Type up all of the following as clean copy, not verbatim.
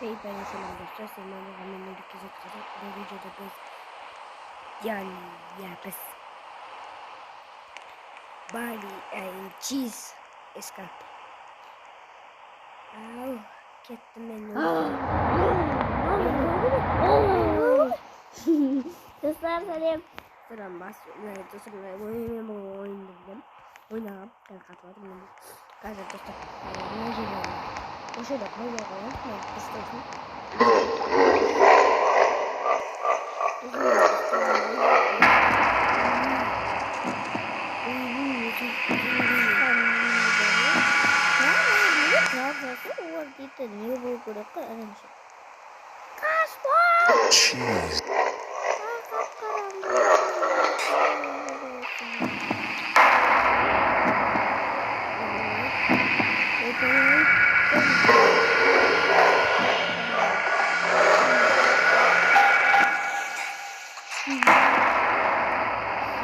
페이퍼의 사람들 쓸만한 화면을 계속해서 노리저도 best body and cheese escape. Au, kettemen Dostlar söyleyeyim. Sıram basıyorum. Dostlar oynadım. Oynayalım. Ben katıldım. Gayet dostlar. O şöyle koyuyorum. İstersen.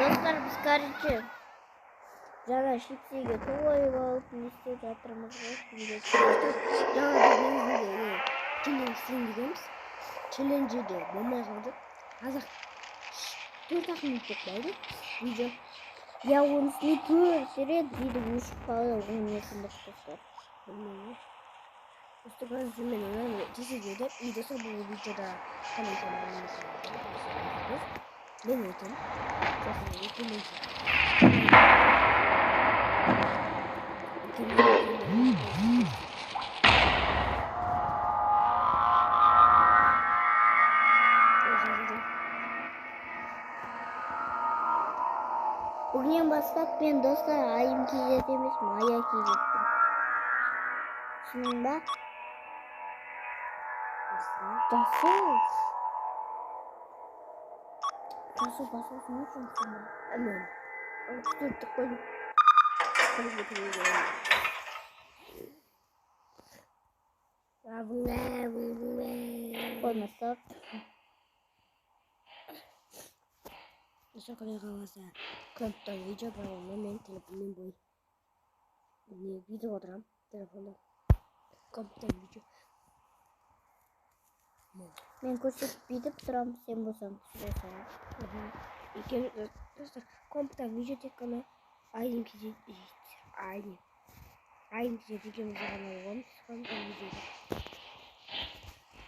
Dostlar biz karıcı. Жаңа шипсиге тоғайып алып не істеп жатырмыз ғой. Жаңа біздің челленджден дегенбіз. Челленджде болмай қалды. Қазір 4 минут болды видео. Я онысыны көрсерет дейді өшіп қалды. Оны не қылдық достар. Просто мен оны тезірдеп видеосы бұл видеода мен өтем. Bugün бастап мен достар айым кезет емес, мая кезеттім. Шынында? Жасыл басылсын үшін сонда. Әмін. Түттік қойып. Қоймастық. Еще когда голоса. Кнопка видео правильно, мен телефонмен бой. Не видео отырам телефонда. Компьютер видео. Мен көрсетіп бүйтіп тұрам, сен болсаң түсіресің. Екен достар, компьютер видео тек қана айым кезет екеуміз ғана оламыз. Компьютер видеода.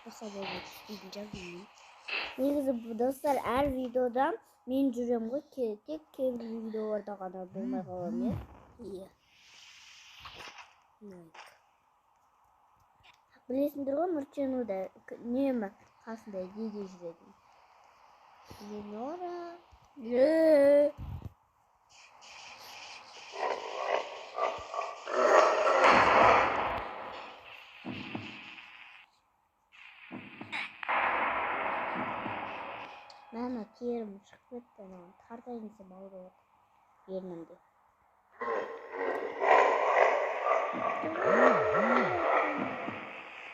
Басқа болып істейтін жазбаймын. Негізі достар әр видеода мен жүрем ғой, тек кейбір видеоларда ғана болмай қалам, Иә. Білесіңдер ғой, Нұрченуда немі қасында деде жүреді. Ленора. Мәні терім шығып кетті, тартайын десем ауыр болады ернімде.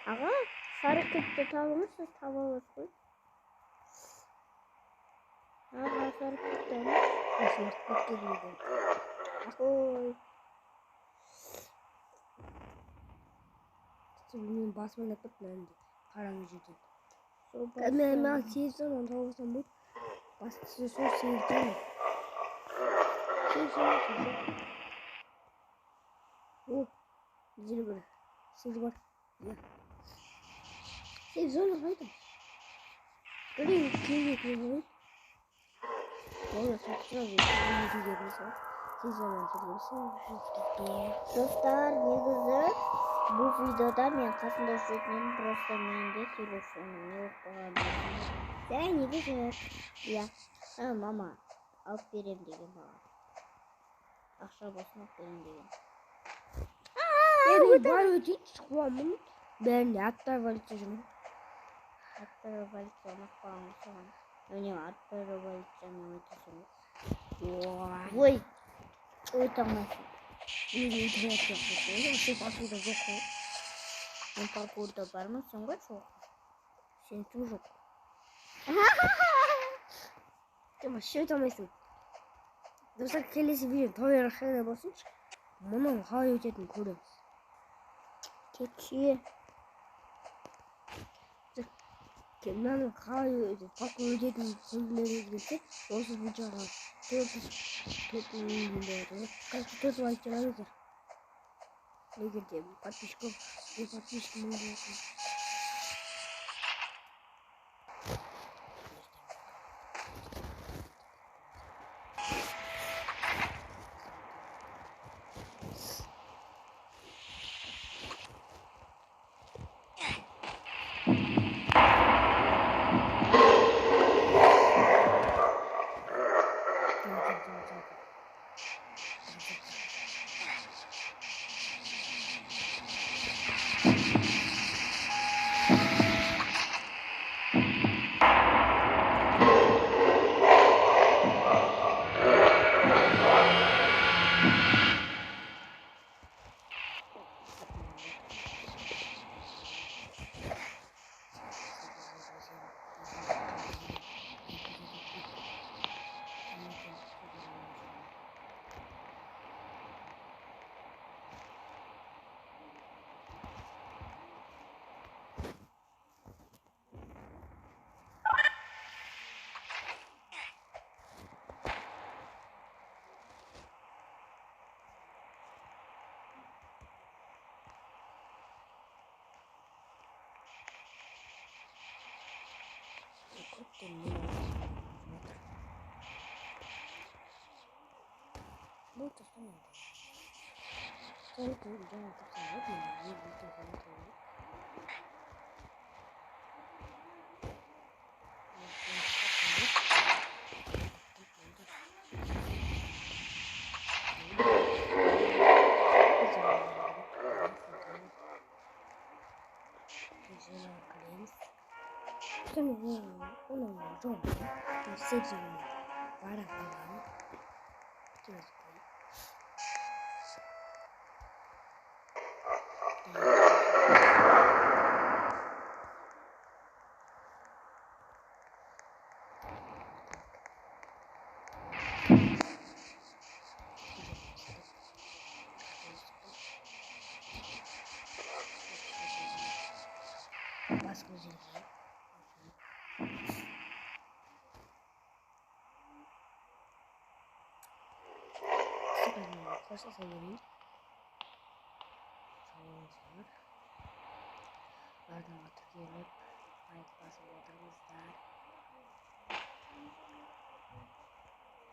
Аға, сары кілтті табыңыз, сіз таба аласыз ғой. Аға, сары кілтті Смарт кеткелейді. Ой. Мен басымын әпіп мәнді қараңғы жерден. Мен сезсем, оны тауысам бұл. Бастысы сол сейілтем. Оп, зілі бір. Сіз бар. Сіз зоны қайдым. Көрейін, кейге көрейін. Оны сұрақтырап жүргеніміз. Сіз зоны көрейін. Достар, негізі бұл видеода мен қасында жүретінен просто менде телефоным не оқпаған. Сәй, негізі. Иә. Мама, алып берем деген баған. Ақша болсын алып берем деген. Мен бар өтейді шықуамын. Бәрінде аттар валютса жүрмін. Аттар валютса ұнақ баған соған. Өне аттар валютса мен өтесің. Ой, өйтамайсың. Мен интернет жоқ. Сен паркурда жоқ қой. Мен паркурда бармын, сен ғой жоқ. Сен ту жоқ. Сен вообще өтамайсың. Достар, келесі видео тойырақшыда болсыншы. Мұның қалай өтетінін көреміз. Кетші. 나는 가을 이제 밖으로 이제는 걸리는 게 어디서 보자가 도도인데 같이 도도와 있잖아 이제 이게 이제 подписчиков и подписчиков можно Ну, то что надо. Только я абсолютно не буду готовить. 오늘 좀 세지 말아보면 마스크 지르기 벌써 생일이 정말 Ладно, вот такие вот давайте посмотрим старт.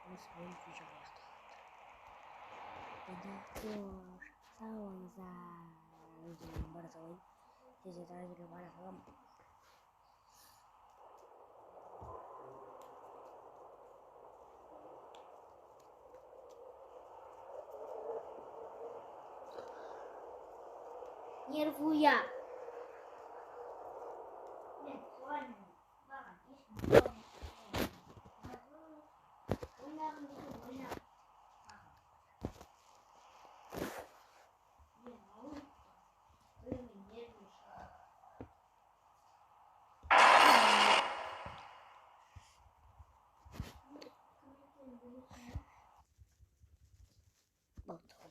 Мы с вами включим это салон за людьми борзой. Здесь это разделю борзом. Нервуя. Вот.